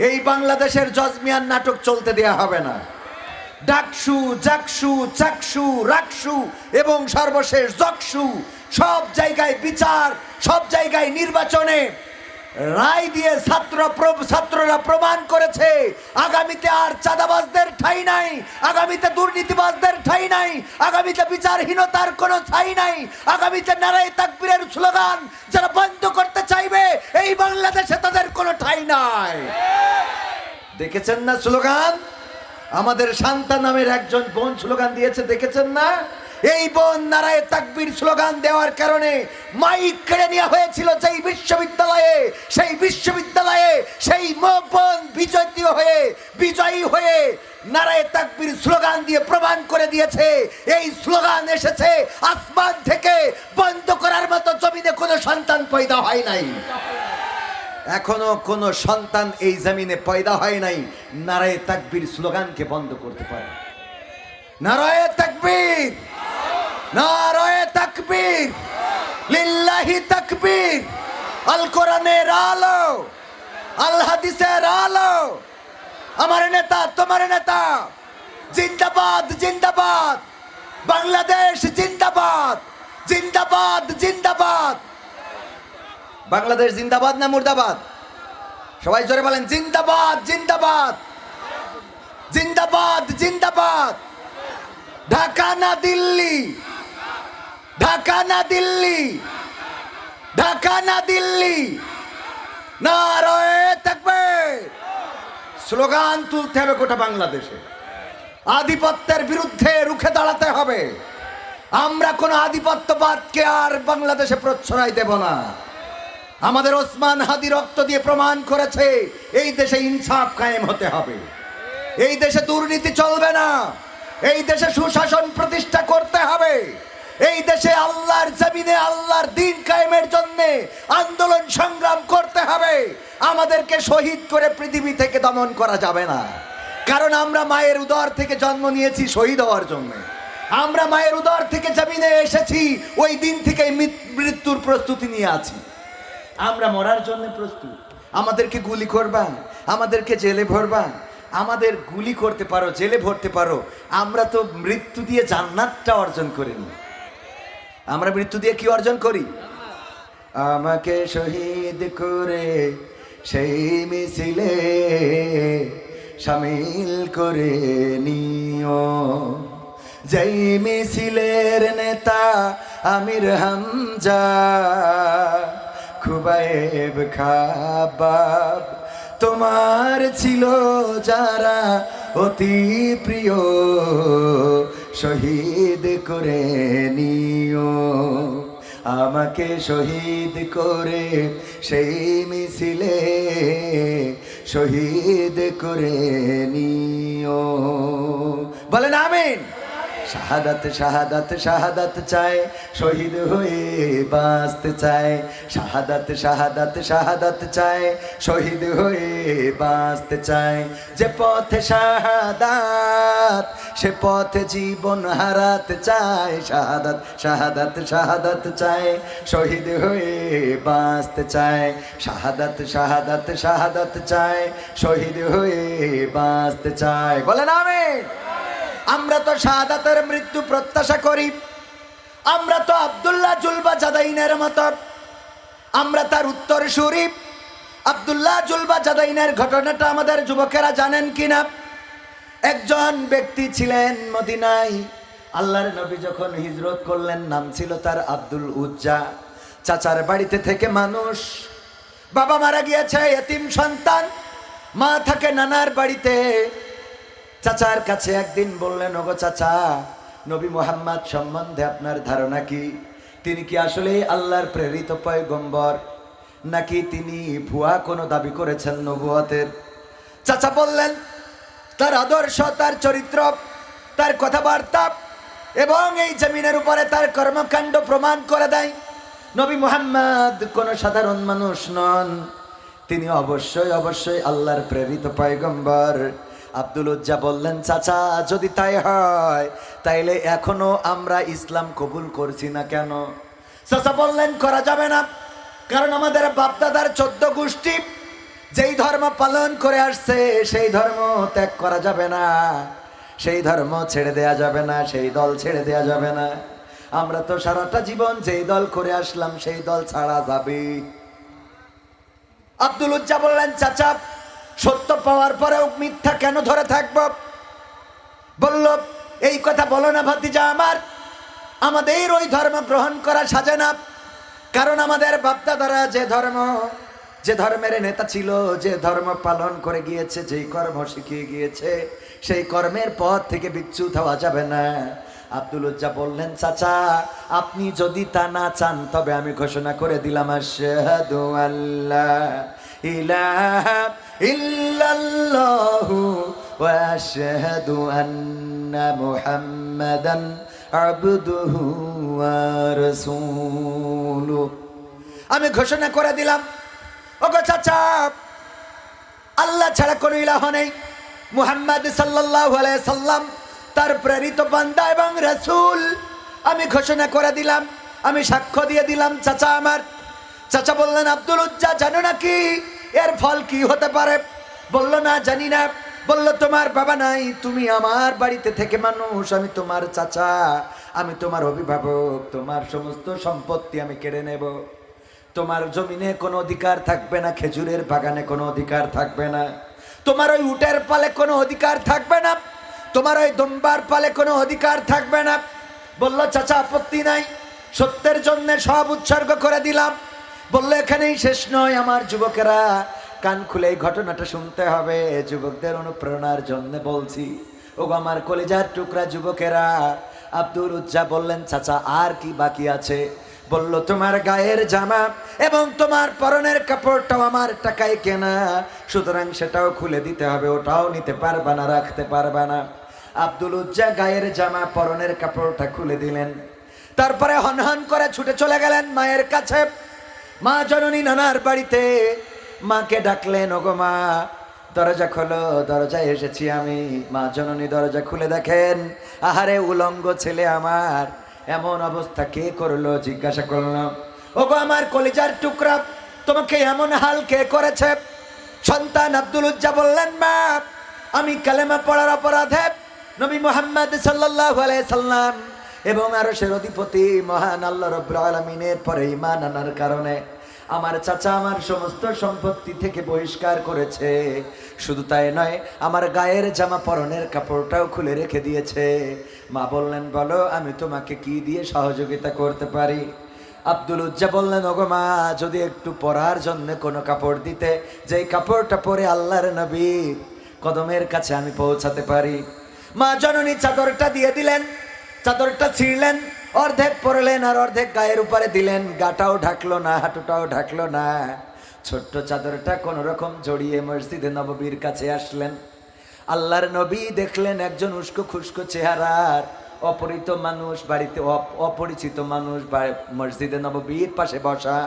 এই বাংলাদেশের জজমিয়ান নাটক চলতে দেয়া হবে না। ডাকসু, জাকসু, চাকসু, রাকসু এবং সর্বশেষ জকসু, সব জায়গায় বিচার, সব জায়গায় নির্বাচনে রায় দিয়ে ছাত্ররা প্রমাণ করেছে আগামীতে আর চাঁদাবাজদের ঠাঁই নাই, আগামীতে দুর্নীতিবাজদের ঠাঁই নাই, আগামীতে বিচারহীনতার কোনো ঠাঁই নাই, আগামীতে নারায়ে তাকবীরের স্লোগান যারা বন্ধ করতে চাইবে এই বাংলাদেশে তাদের কোনো ঠাঁই নাই। দেখেছেন না স্লোগান? আমাদের শান্তা নামের একজন বোন স্লোগান দিয়েছে, দেখেছেন না? এই বোন নারায়ে তাকবীর স্লোগান দেওয়ার কারণে মাইক কেড়ে নেওয়া হয়েছিল যেই বিশ্ববিদ্যালয়ে, সেই বিশ্ববিদ্যালয়ে সেই বোন বিজয়ী হয়ে নারায়ে তাকবীর স্লোগান দিয়ে প্রমাণ করে দিয়েছে এই স্লোগান এসেছে আসমান থেকে, বন্ধ করার মতো জমিনে কোনো সন্তান পয়দা হয় নাই। এখনো কোন সন্তান এই জমিনে পয়দা হয় নাই নারায়ে তাকবীর স্লোগানকে বন্ধ করতে পারে। নারায়ে তাকবীর, নারায়ে তাকবীর, লিল্লাহি তাকবীর। আল কোরআনের আলো, আল হাদিসের আলো, আমার নেতা তোমার নেতা, জিন্দাবাদ জিন্দাবাদ, বাংলাদেশ জিন্দাবাদ, জিন্দাবাদ জিন্দাবাদ। বাংলাদেশ জিন্দাবাদ না মুর্দাবাদ? সবাই জোরে বলেন জিন্দাবাদ জিন্দাবাদ, জিন্দাবাদ জিন্দাবাদ। ঢাকা না দিল্লি, ঢাকা না দিল্লি, ঢাকা না দিল্লি, নারায়ে তাকবীর। স্লোগান তুলতে হবে গোটা বাংলাদেশে। আধিপত্যের বিরুদ্ধে রুখে দাঁড়াতে হবে। আমরা কোনো আধিপত্যবাদকে আর বাংলাদেশে প্রশ্রয় দেব না। আমাদের ওসমান হাদি রক্ত দিয়ে প্রমাণ করেছে এই দেশে ইনসাফ কায়েম হতে হবে, এই দেশে দুর্নীতি চলবে না, এই দেশে সুশাসন প্রতিষ্ঠা করতে হবে, এই দেশে আল্লাহর জমিনে আল্লাহর দ্বীন কায়েমের জন্য আন্দোলন সংগ্রাম করতে হবে। আমাদেরকে শহীদ করে পৃথিবী থেকে দমন করা যাবে না, কারণ আমরা মায়ের উদর থেকে জন্ম নিয়েছি শহীদ হওয়ার জন্য। আমরা মায়ের উদর থেকে জমিনে এসেছি, ওই দিন থেকে মৃত্যুর প্রস্তুতি নিয়ে আছি। আমরা মরার জন্য প্রস্তুত। আমাদেরকে গুলি করবা, আমাদেরকে জেলে ভরবা, আমাদের গুলি করতে পারো, জেলে ভরতে পারো। আমরা তো মৃত্যু দিয়ে জান্নাতটা অর্জন করিনি। আমরা মৃত্যু দিয়ে কি অর্জন করি? আমাকে শহীদ করে সেই মিছিলে শামিল করে নিও, যেই মিছিলের নেতা আমির হামজা, খুবাইব খাবাব তোমার ছিল যারা অতি প্রিয়, শহীদ করে নিও, আমাকে শহীদ করে সেই মিছিলে শহীদ করে নিও। বলেন আমিন। শাহাদাত শাহাদাত শাহাদাত চায়, শহীদ হয়ে বাঁচতে চায়। শাহাদাত শাহাদাত শাহাদাত চায়, শহীদ হয়ে বাঁচতে চায়। যে পথে শাহাদাত সে পথে জীবন হারাতে চায়। শাহাদাত শাহাদাত শাহাদাত চায়, শহীদ হয়ে বাঁচতে চায়। শাহাদাত শাহাদাত শাহাদাত চায়, শহীদ হয়ে বাঁচতে চায়। বলেন আমিন। আমরা তো শাহাদাতের মৃত্যু প্রত্যাশা করি। আমরা তো আব্দুল্লাহ জুলবা জাদাইনের মতো, আমরা তার উত্তরসূরি। আব্দুল্লাহ জুলবা জাদাইনের ঘটনাটা আমাদের যুবকেরা জানেন কিনা? একজন ব্যক্তি ছিলেন মদিনায়, আল্লাহর নবী যখন হিজরত করলেন, নাম ছিল তার আব্দুল উজ্জা। চাচার বাড়িতে থেকে মানুষ, বাবা মারা গিয়েছে, এতিম সন্তান, মা থাকে নানার বাড়িতে। চাচার কাছে একদিন বললেন, ওগো চাচা, নবী মুহাম্মদ সম্বন্ধে আপনার ধারণা কি? তিনি কি আসলে আল্লাহর প্রেরিত পয়গম্বর, নাকি তিনি ভুয়া কোনো দাবি করেছেন নবুয়তের? চাচা বললেন, তার আদর্শ, তার চরিত্র, তার কথাবার্তা এবং এই জমিনের উপরে তার কর্মকাণ্ড প্রমাণ করে দেয় নবী মুহাম্মদ কোনো সাধারণ মানুষ নন, তিনি অবশ্যই অবশ্যই আল্লাহর প্রেরিত পয়গম্বর। আব্দুল উজ্জা বললেন, চাচা যদি তাই হয় তাইলে এখনো আমরা ইসলাম কবুল করছি না কেন? চাচা বললেন, করা যাবে না, কারণ আমাদের বাপদাদার 14 গোষ্ঠী যেই ধর্ম পালন করে আসছে সেই ধর্ম ত্যাগ করা যাবে না, সেই ধর্ম ছেড়ে দেয়া যাবে না, সেই দল ছেড়ে দেয়া যাবে না। আমরা তো সারাটা জীবন যেই দল করে আসলাম সেই দল ছাড়া যাবে। আব্দুল উজ্জা বললেন, চাচা সত্য পাওয়ার পরেও মিথ্যা কেন ধরে থাকবো? বলল, এই কথা বলো না ভাতিজা আমার, আমাদের ওই ধর্ম গ্রহণ করা সাজে না। কারণ আমাদের বাপদাদারা যে ধর্মের নেতা ছিল, যে ধর্ম পালন করে গিয়েছে, যেই কর্ম শিখিয়ে গিয়েছে, সেই কর্মের পথ থেকে বিচ্যুত হওয়া যাবে না। আব্দুল উজ্জা বললেন, চাচা আপনি যদি তা না চান তবে আমি ঘোষণা করে দিলাম, আশহাদু আল্লা ইলাহা ইল্লাল্লাহু ওয়া আশহাদু আন্না মুহাম্মাদান আবদুহু ওয়া রাসূলুহু। আমি ঘোষণা করে দিলাম, ওগো চাচা, আল্লাহ ছাড়া কোনো ইলাহ নেই, মুহাম্মদ সাল্লাল্লাহু আলাইহি সাল্লাম তার প্রেরিত বান্দা এবং রাসূল। আমি ঘোষণা করে দিলাম, আমি সাক্ষ্য দিয়ে দিলাম চাচা আমার। চাচা বললেন, আব্দুল উজ্জা জানো নাকি এর ফল কি হতে পারে? বলল, না জানি না। বলল, তোমার বাবা নাই, তুমি আমার বাড়িতে থেকে মানুষ, আমি তোমার চাচা, আমি তোমার অভিভাবক, তোমার সমস্ত সম্পত্তি আমি কেড়ে নেব। তোমার জমিনে কোনো অধিকার থাকবে না, খেজুরের বাগানে কোনো অধিকার থাকবে না, তোমার ওই উটের পালে কোনো অধিকার থাকবে না, তোমার ওই দম্বার পালে কোনো অধিকার থাকবে না। বলল, চাচা আপত্তি নাই, সত্যের জন্য সব উৎসর্গ করে দিলাম। বলল, এখানেই শেষ নয়, আমার যুবকেরা কান খুলে এই ঘটনাটা শুনতে হবে, যুবকদের অনুপ্রেরণার জন্য বলছি। ও আমার কলিজার টুকরা যুবকেরা। আব্দুল উজ্জা বললেন, চাচা আর কি বাকি আছে? বলল, তোমার গায়ের জামা এবং তোমার পরনের কাপড়টাও আমার টাকায় কেনা, সুতরাং সেটাও খুলে দিতে হবে, ওটাও নিতে পারবা না, রাখতে পারবা না। আব্দুল উজ্জা গায়ের জামা পরনের কাপড়টা খুলে দিলেন, তারপরে হনহন করে ছুটে চলে গেলেন মায়ের কাছে। মা জননী নানার বাড়িতে। মাকে ডাকলেন, ওগো মা দরজা খোলো, দরজায় এসেছি আমি। মা জননী দরজা খুলে দেখেন, আহারে উলঙ্গ ছেলে আমার, এমন অবস্থা কে করলো? জিজ্ঞাসা করলো, ওগো আমার কলিজার টুকরা, তোমাকে এমন হাল কে করেছে? সন্তান আব্দুল উজ্জা বললেন, মা আমি কালেমা পড়ার অপরাধে নবী মুহাম্মদ সাল্লাল্লাহু আলাইহি সাল্লাম এবং আরশের অধিপতি মহান আল্লাহ রাব্বুল আলামিনের পরে ঈমান আনার কারণে আমার চাচা আমার সমস্ত সম্পত্তি থেকে বহিষ্কার করেছে। শুধু তাই নয়, আমার গায়ের জামা পরনের কাপড়টাও খুলে রেখে দিয়েছে। মা বললেন, বলো আমি তোমাকে কি দিয়ে সহযোগিতা করতে পারি? আব্দুল উজ্জা বললেন, ওগো মা যদি একটু পরার জন্য কোনো কাপড় দিতে, যেই কাপড়টা পরে আল্লাহর নবীর কদমের কাছে আমি পৌঁছাতে পারি। মা জননী চাদরটা দিয়ে দিলেন, চাদরটা ছিঁড়লেন, অর্ধেক পরলেন আর অর্ধেক গায়ের উপরে দিলেন। গাটাও ঢাকলো না, হাঁটুটাও ঢাকলো না, ছোট্ট চাদরটা কোন রকম জড়িয়ে মসজিদে নববীর কাছে আসলেন। আল্লাহর নবী দেখলেন একজন উস্কো খুস্কো চেহারার অপরিচিত মানুষ বাড়িতে, অপরিচিত মানুষ মসজিদে নববীর পাশে বসা।